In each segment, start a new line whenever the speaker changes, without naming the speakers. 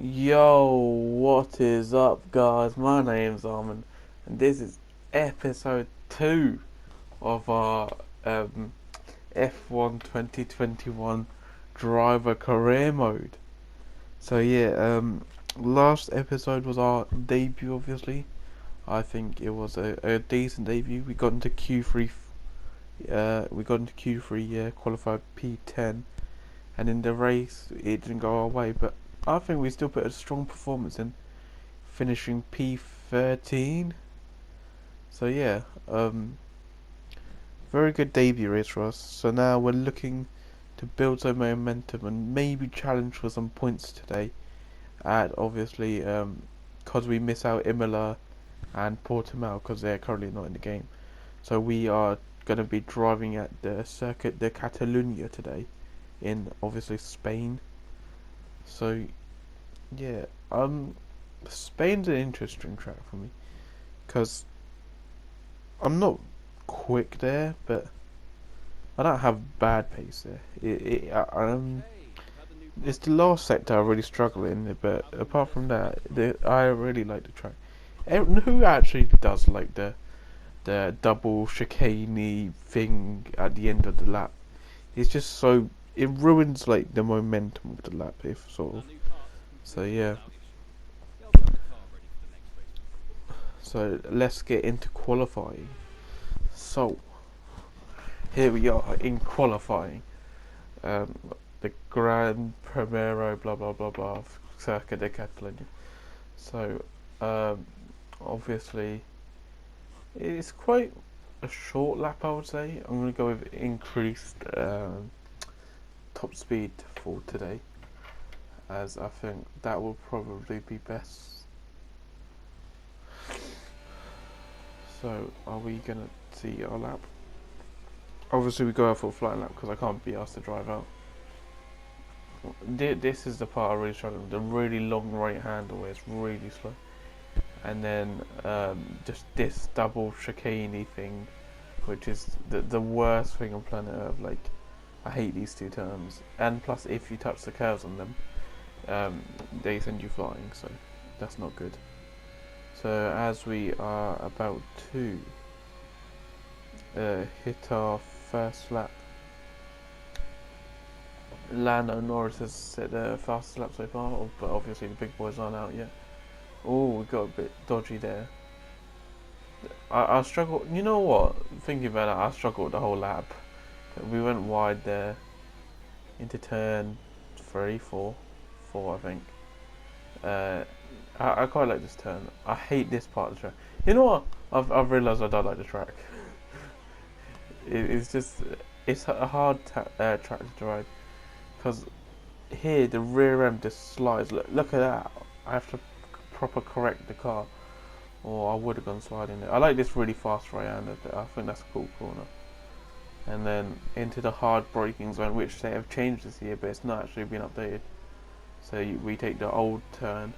Yo, what is up, guys? My name's Armin, and this is episode 2 of our F1 2021 driver career mode. So, last episode was our debut, obviously. I think it was a decent debut. We got into Q3, qualified P10, and in the race, it didn't go our way, but I think we still put a strong performance in, finishing P13. So very good debut race for us. So now we're looking to build some momentum and maybe challenge for some points today. At obviously, because we miss out Imola and Portimao because they're currently not in the game. So we are going to be driving at the Circuit de Catalunya today, in obviously Spain. So yeah, Spain's an interesting track for me because I'm not quick there, but I don't have bad pace there. It's the last sector I really struggle in, but apart from that, I really like the track. Who actually does like the double chicane thing at the end of the lap? It's just so it ruins like the momentum of the lap, if sort of. So yeah. So let's get into qualifying. So here we are in qualifying. The Gran Premio blah blah blah blah Circuit de Catalunya. So obviously it's quite a short lap, I would say. I'm going to go with increased top speed for today, as I think that will probably be best. So are we going to see our lap? Obviously we go out for a flying lap because I can't be asked to drive out. This is the part I really struggle with. The really long right handle where it's really slow. And then just this double chicane thing, which is the worst thing on planet Earth. Like, I hate these two turns. And plus, if you touch the curves on them, they send you flying, so that's not good. So as we are about to hit our first lap, Lando Norris has set the fastest lap so far, but obviously the big boys aren't out yet. Oh, we got a bit dodgy there. I struggled. You know what? Thinking about it, I struggled the whole lap. We went wide there into turn 3, 4, I think. I quite like this turn. I hate this part of the track. You know what? I've realised I don't like the track. It's a hard track to drive because here the rear end just slides. Look at that. I have to proper correct the car, or I would have gone sliding there. I like this really fast right-hander. I think that's a cool corner. And then into the hard braking zone, which they have changed this year, but it's not actually been updated. So we take the old turn,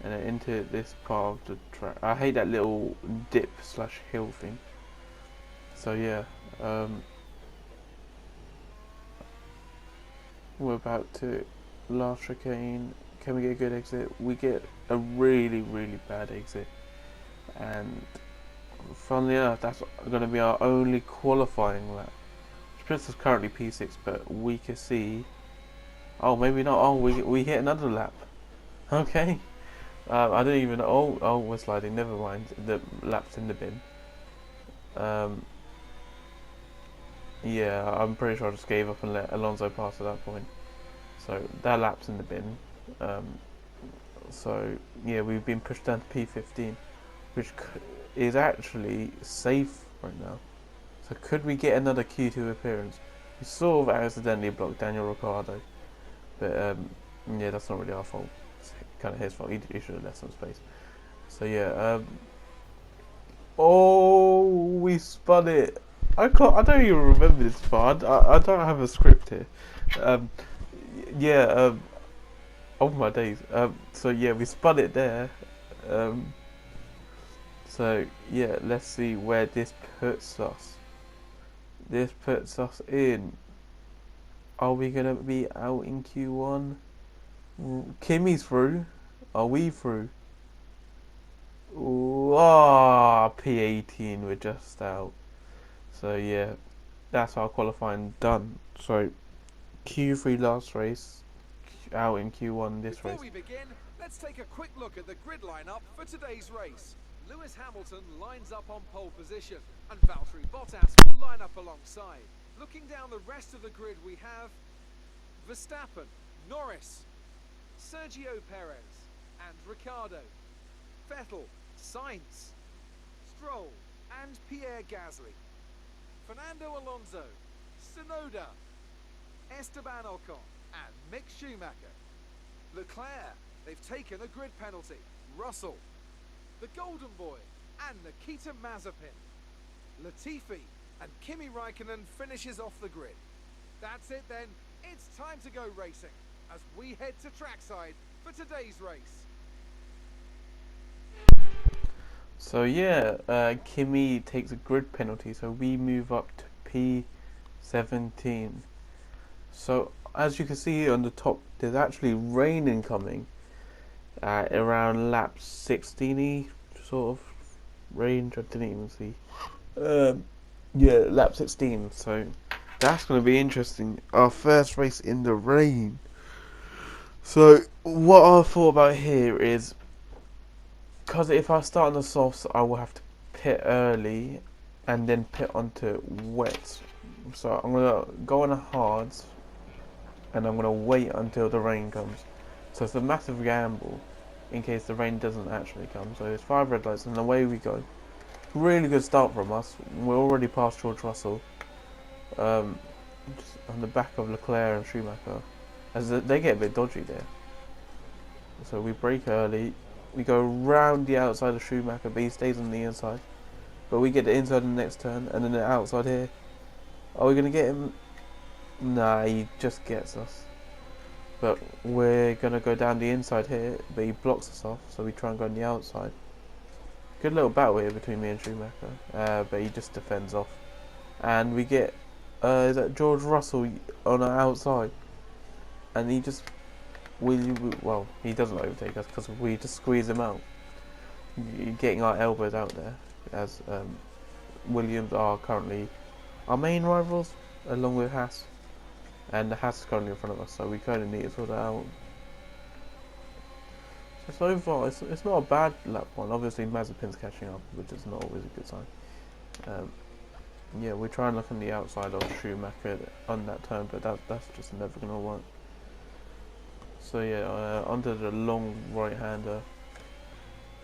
and then into this part of the track. I hate that little dip / hill thing. So yeah, we're about to last chicane. Can we get a good exit? We get a really, really bad exit. And funnily enough, that's going to be our only qualifying lap. Which puts us currently P6, but we can see... Oh, maybe not. Oh, we hit another lap. Okay. I didn't even know. Oh, we're sliding. Never mind. The lap's in the bin. Yeah, I'm pretty sure I just gave up and let Alonso pass at that point. So that lap's in the bin. So yeah, we've been pushed down to P15, which is actually safe right now. So could we get another Q2 appearance? We sort of accidentally blocked Daniel Ricciardo, but yeah, that's not really our fault. It's kind of his fault. He should have left some space. So yeah, oh, we spun it. I don't even remember this part. I don't have a script here. Yeah. Oh my days. So yeah, we spun it there. So yeah, let's see where this puts us. This puts us in. Are we gonna be out in Q1? Kimmy's through. Are we through? Oh, P18, we're just out. So yeah, that's our qualifying done. So Q3 last race, out in Q1 this
Before
race.
we begin, let's take a quick look at the grid lineup for today's race. Lewis Hamilton lines up on pole position, and Valtteri Bottas will line up alongside. Looking down the rest of the grid, we have Verstappen, Norris, Sergio Perez, and Ricciardo, Vettel, Sainz, Stroll, and Pierre Gasly, Fernando Alonso, Tsunoda, Esteban Ocon, and Mick Schumacher. Leclerc, they've taken a grid penalty. Russell, the Golden Boy, and Nikita Mazepin. Latifi and Kimi Raikkonen finishes off the grid. That's it then, it's time to go racing as we head to trackside for today's race.
So yeah, Kimi takes a grid penalty, so we move up to P17. So as you can see on the top, there's actually rain incoming around lap 16y sort of range. I didn't even see. Yeah, lap 16. So that's going to be interesting. Our first race in the rain. So what I thought about here is, because if I start on the softs, I will have to pit early and then pit onto wets. So I'm going to go on the hards and I'm going to wait until the rain comes. So it's a massive gamble in case the rain doesn't actually come. So it's 5 red lights and away we go. Really good start from us. We're already past George Russell. Just on the back of Leclerc and Schumacher. As they get a bit dodgy there. So we brake early. We go round the outside of Schumacher, but he stays on the inside. But we get the inside in the next turn, and then the outside here. Are we going to get him? Nah, he just gets us. But we're going to go down the inside here, but he blocks us off, so we try and go on the outside. Good little battle here between me and Schumacher, but he just defends off. And we get, is that George Russell on our outside? And he just, well, he doesn't overtake us because we just squeeze him out. Getting our elbows out there, as Williams are currently our main rivals, along with Haas. And the Haas is currently in front of us, so we kind of need to sort that out. So far, it's not a bad lap one. Obviously, Mazepin's catching up, which is not always a good sign. Yeah, we try and look on the outside of Schumacher on that turn, but that's just never going to work. So yeah, onto the long right-hander,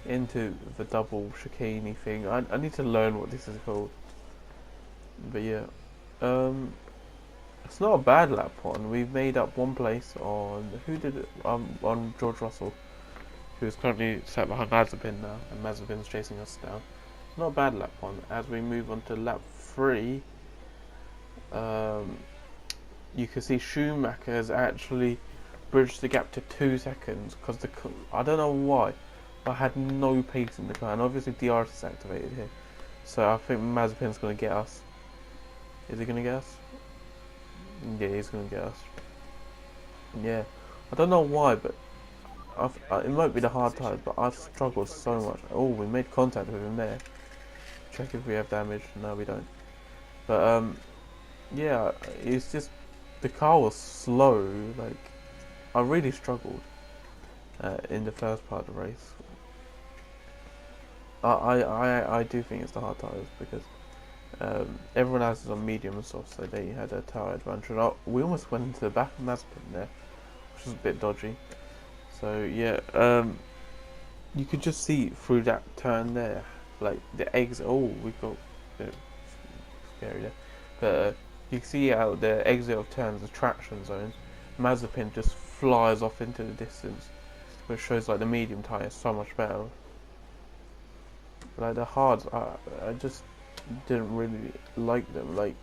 into the double chicane thing. I need to learn what this is called. But yeah, it's not a bad lap one. We've made up one place on, who did it? On George Russell, who is currently sat behind Mazepin now, and Mazepin's chasing us down. Not a bad lap one. As we move on to lap 3, you can see Schumacher has actually bridged the gap to 2 seconds, because I don't know why, but I had no pace in the car, and obviously DRS is activated here. So I think Mazepin's going to get us. Is he going to get us? Yeah, he's going to get us. Yeah, I don't know why, but it might be the hard tyres, but I've struggled so much. Oh, we made contact with him there. Check if we have damage. No, we don't. But yeah, it's just the car was slow. Like, I really struggled in the first part of the race. I do think it's the hard tyres because everyone else is on medium and soft, so they had a tyre advantage. We almost went into the back of Mazepin there, which was a bit dodgy. So yeah, you could just see through that turn there, like the exit. Oh, we got a bit scary there, but you can see out the exit of turns, the traction zones. Mazepin just flies off into the distance, which shows like the medium tyre is so much better. Like the hards, I just didn't really like them. Like,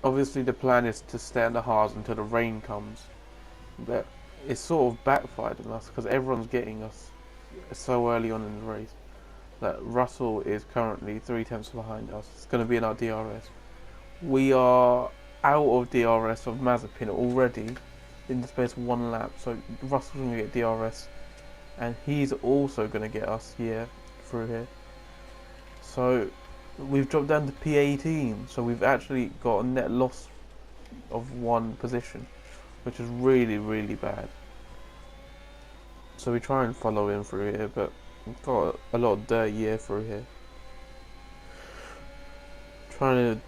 obviously the plan is to stay on the hards until the rain comes, but it's sort of backfired on us because everyone's getting us so early on in the race. That Russell is currently 3 tenths behind us. It's going to be in our DRS. We are out of DRS of Mazepin already, in the space of one lap. So Russell's going to get DRS, and he's also going to get us here through here. So we've dropped down to P18. So we've actually got a net loss of 1 position, which is really, really bad. So we try and follow him through here, but we've got a lot of dirt here through here. Trying to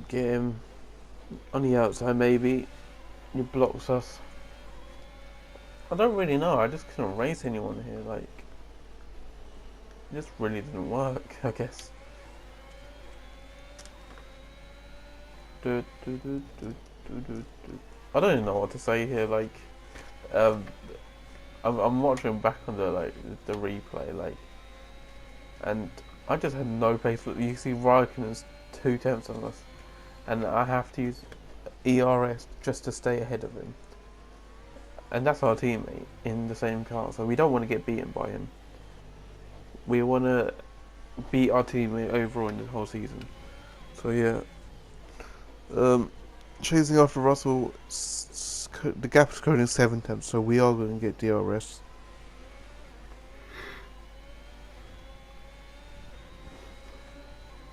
get him on the outside, maybe. He blocks us. I don't really know. I just couldn't race anyone here. Like, it just really didn't work, I guess. I don't even know what to say here. Like, I'm watching back on the replay, like, and I just had no pace. You see, Raikkonen's 2 tenths on us, and I have to use ERS just to stay ahead of him. And that's our teammate in the same car, so we don't want to get beaten by him. We want to beat our teammate overall in the whole season. So yeah, chasing after Russell, the gap is currently 7 tenths, so we are going to get DRS.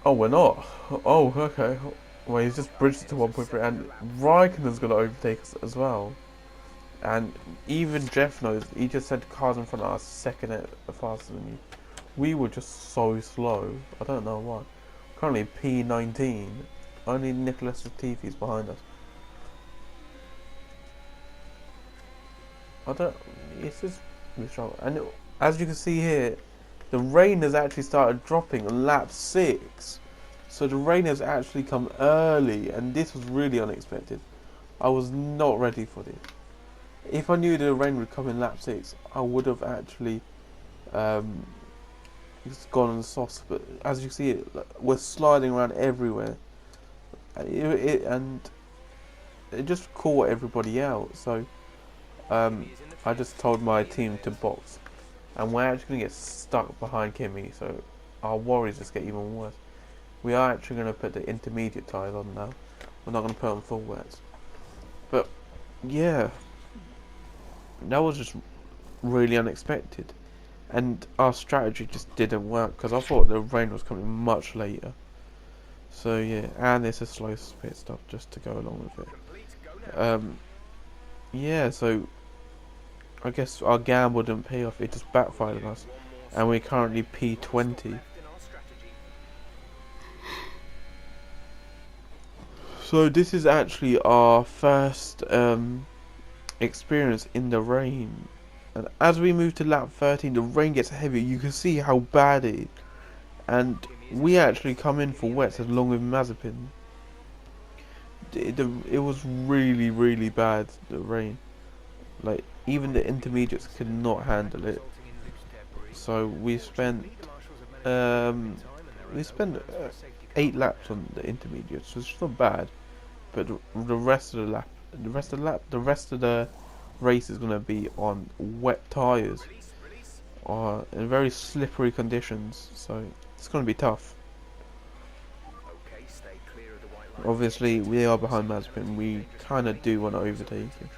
Oh, we're not. Oh, okay. Well, he's just bridged to 1.3, and Raikkonen's going to overtake us as well. And even Jeff knows, he just said cars in front of us second it faster than you. We were just so slow. I don't know why. Currently P19. Only Nicholas Latifi's behind us. It's just struggle. And as you can see here, the rain has actually started dropping on lap 6. So the rain has actually come early, and this was really unexpected. I was not ready for this. If I knew the rain would come in lap 6, I would have actually just gone on the softs. But as you see, we're sliding around everywhere, and it just caught everybody out. So I just told my team to box, and we're actually going to get stuck behind Kimi. So our worries just get even worse. We are actually going to put the intermediate tyres on now. We're not going to put on full wets. But yeah, that was just really unexpected, and our strategy just didn't work because I thought the rain was coming much later. So yeah, and it's a slow pit stop just to go along with it. Yeah, so I guess our gamble didn't pay off. It just backfired on us, and we're currently P20. So this is actually our first experience in the rain, and as we move to lap 13, the rain gets heavier. You can see how bad it is, and we actually come in for wets along with Mazepin. It was really, really bad, the rain. Like, even the intermediates could not handle it. So we spent 8 laps on the intermediates, which is not bad. But the rest of the race is going to be on wet tyres, in very slippery conditions. So it's going to be tough. Obviously, we are behind Mazepin. We kind of do want to overtake him,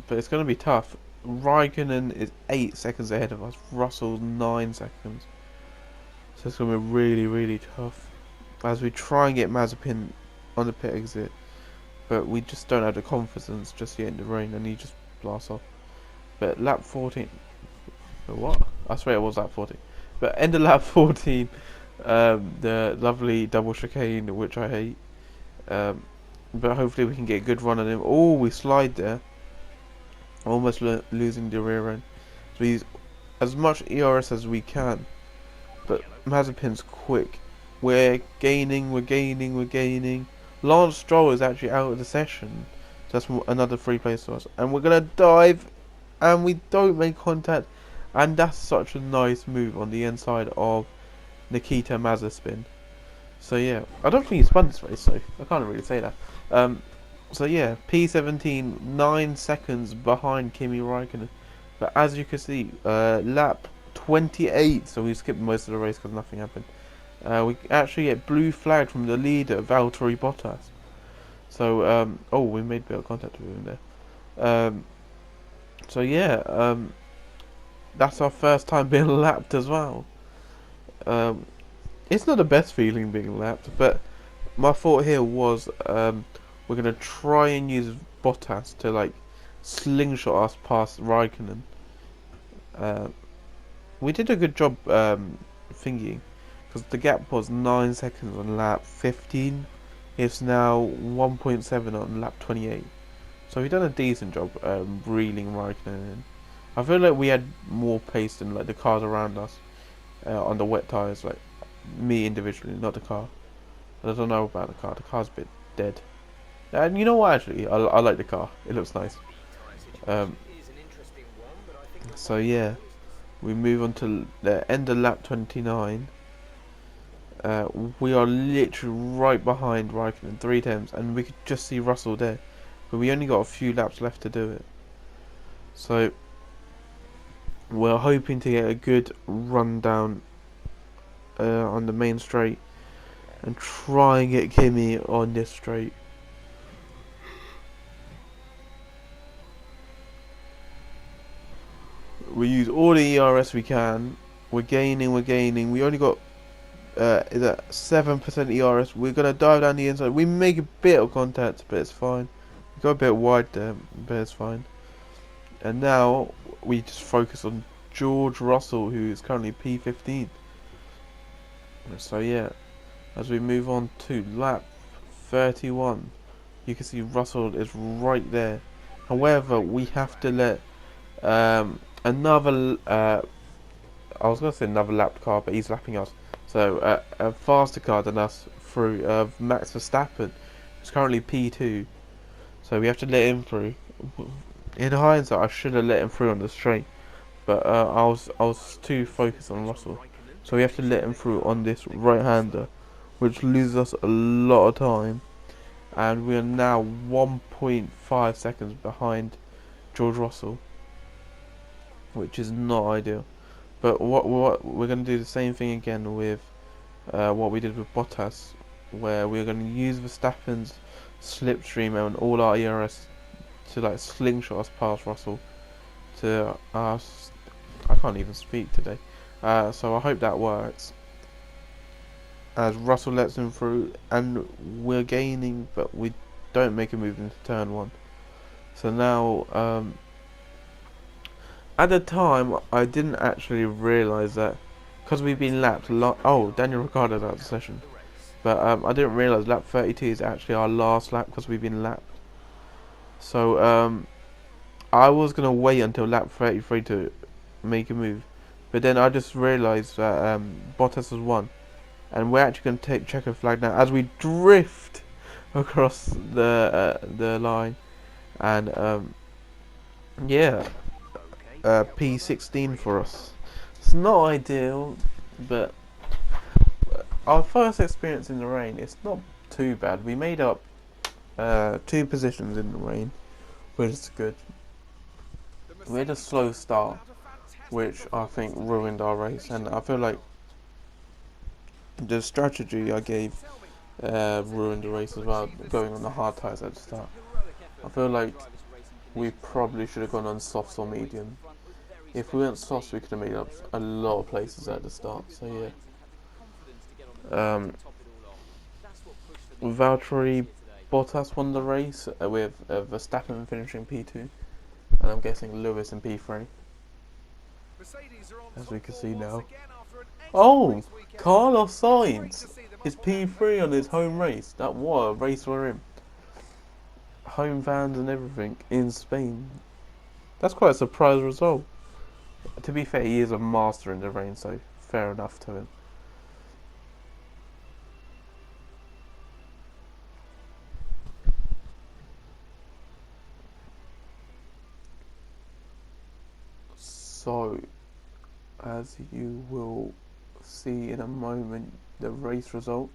but it's going to be tough. Raikkonen is 8 seconds ahead of us. Russell's 9 seconds. So it's going to be really, really tough as we try and get Mazepin on the pit exit, but we just don't have the confidence just yet in the rain, and he just blasts off. But lap 14, what? I swear it was lap 14. But end of lap 14, the lovely double chicane, which I hate. But hopefully we can get a good run on him. Oh, we slide there, almost losing the rear end. So we use as much ERS as we can, but Mazepin's quick. We're gaining. Lance Stroll is actually out of the session. So that's another free place for us. And we're going to dive, and we don't make contact. And that's such a nice move on the inside of Nikita Mazepin. So yeah, I don't think he spun this race, so I can't really say that. So yeah, P17, 9 seconds behind Kimi Raikkonen. But as you can see, lap 28, so we skipped most of the race because nothing happened. We actually get blue flag from the leader, Valtteri Bottas. So oh, we made a bit of contact with him there. So yeah, that's our first time being lapped as well. Um, it's not the best feeling being lapped, but my thought here was we're gonna try and use Bottas to like slingshot us past Raikkonen. Uh, we did a good job thinking, because the gap was 9 seconds on lap 15. It's now 1.7 on lap 28. So we done a decent job reeling Raikkonen in. I feel like we had more pace than like the cars around us on the wet tyres, like me individually, not the car. I don't know about the car. The car's a bit dead. And you know what? Actually, I like the car. It looks nice. So yeah, we move on to the end of lap 29. We are literally right behind Raikkonen 3 times, and we could just see Russell there, but we only got a few laps left to do it. So we're hoping to get a good run down on the main straight and try and get Kimi on this straight. We use all the ERS we can. We're gaining. We only got is that 7% ERS. We're gonna dive down the inside. We make a bit of contact, but it's fine. We got a bit wide there, but it's fine. And now we just focus on George Russell, who is currently P15. So yeah, as we move on to lap 31, you can see Russell is right there. However, we have to let another I was going to say another lapped car, but he's lapping us. So a faster car than us through Max Verstappen, who's currently P2. So we have to let him through. In hindsight, I should have let him through on the straight, but I was too focused on Russell. So we have to let him through on this right-hander, which loses us a lot of time. And we are now 1.5 seconds behind George Russell, which is not ideal. But what we're going to do the same thing again with what we did with Bottas, where we're going to use Verstappen's slipstream and all our ERS to like slingshot us past Russell. To us, I can't even speak today. So I hope that works. As Russell lets him through, and we're gaining, but we don't make a move into turn one. So now, at the time, I didn't actually realise that, because we've been lapped. Oh, Daniel Ricciardo's out of the session, but I didn't realise lap 32 is actually our last lap because we've been lapped. So I was gonna wait until lap 33 to make a move, but then I just realised that Bottas has won. And we're actually going to take checker flag now as we drift across the line, and yeah, P16 for us. It's not ideal, but our first experience in the rain, it's not too bad. We made up 2 positions in the rain, which is good. We had a slow start, which I think ruined our race, and I feel like the strategy I gave ruined the race as well, going on the hard tyres at the start. I feel like we probably should have gone on softs or medium. If we went softs, we could have made up a lot of places at the start. So yeah, Valtteri Bottas won the race with Verstappen finishing P2, and I'm guessing Lewis in P3, as we can see now. Oh, Carlos Sainz is P3 on his home race. What a race we're in. Home fans and everything in Spain. That's quite a surprise result. To be fair, he is a master in the rain, so fair enough to him. So, as you will see in a moment, the race result.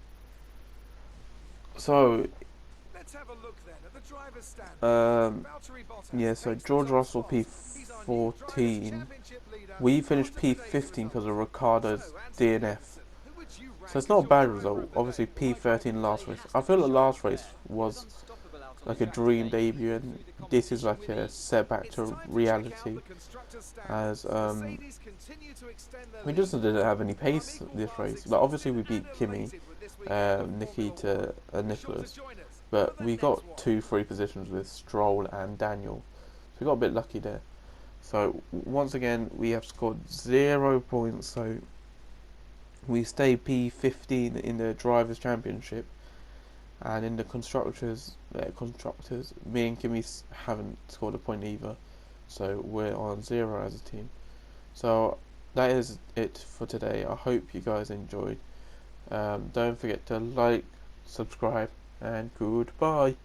So let's have a look then at the driver's stand. Yeah, so George Russell P14. We finished P15 because of Ricciardo's DNF. So it's not a bad result. Obviously P13 last race. I feel the last race was like a dream debut, and this is like a setback to reality, as we just didn't have any pace this race. Like obviously we beat Kimi, Nikita, and Nicholas, but we got 2 free positions with Stroll and Daniel, so we got a bit lucky there. So once again we have scored 0 points. So we stay P15 in the Drivers' Championship, and in the constructors, me and Kimi haven't scored a point either. So we're on 0 as a team. So that is it for today. I hope you guys enjoyed. Don't forget to like, subscribe, and goodbye.